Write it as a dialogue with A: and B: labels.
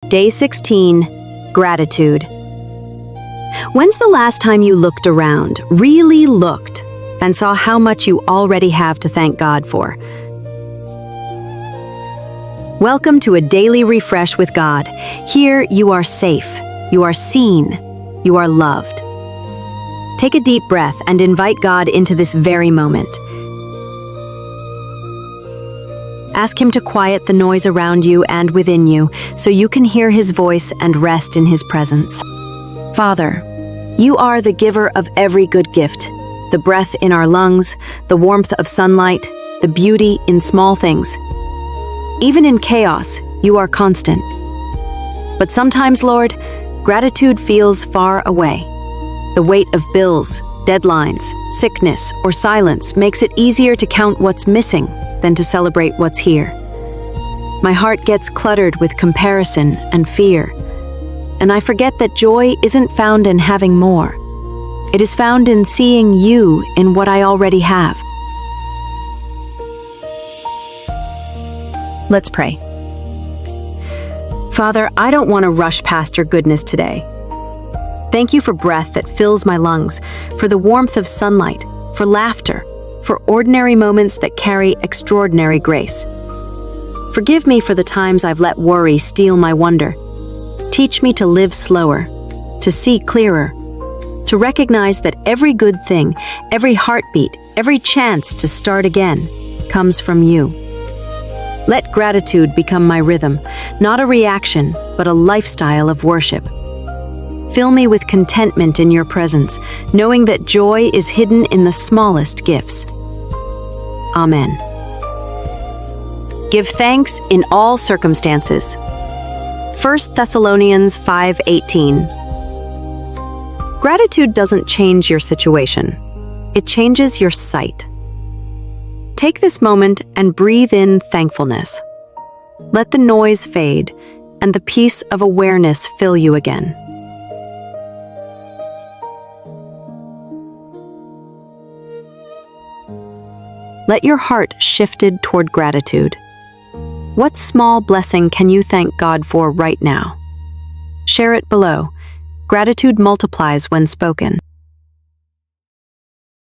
A: Day 16, Gratitude. When's the last time you looked around, really looked, and saw how much you already have to thank God for? Welcome to a daily refresh with God. Here you are safe, you are seen, you are loved. Take a deep breath and invite God into this very moment. Ask Him to quiet the noise around you and within you so you can hear His voice and rest in His presence. Father, You are the giver of every good gift, the breath in our lungs, the warmth of sunlight, the beauty in small things. Even in chaos, You are constant. But sometimes, Lord, gratitude feels far away. The weight of bills, deadlines, sickness, or silence makes it easier to count what's missing than to celebrate what's here. My heart gets cluttered with comparison and fear, and I forget that joy isn't found in having more. It is found in seeing You in what I already have. Let's pray. Father, I don't want to rush past Your goodness today. Thank You for breath that fills my lungs, for the warmth of sunlight, for laughter, for ordinary moments that carry extraordinary grace. Forgive me for the times I've let worry steal my wonder. Teach me to live slower, to see clearer, to recognize that every good thing, every heartbeat, every chance to start again comes from You. Let gratitude become my rhythm, not a reaction, but a lifestyle of worship. Fill me with contentment in Your presence, knowing that joy is hidden in the smallest gifts. Amen. Give thanks in all circumstances. 1 Thessalonians 5:18. Gratitude doesn't change your situation. It changes your sight. Take this moment and breathe in thankfulness. Let the noise fade and the peace of awareness fill you again. Let your heart shifted toward gratitude. What small blessing can you thank God for right now? Share it below. Gratitude multiplies when spoken.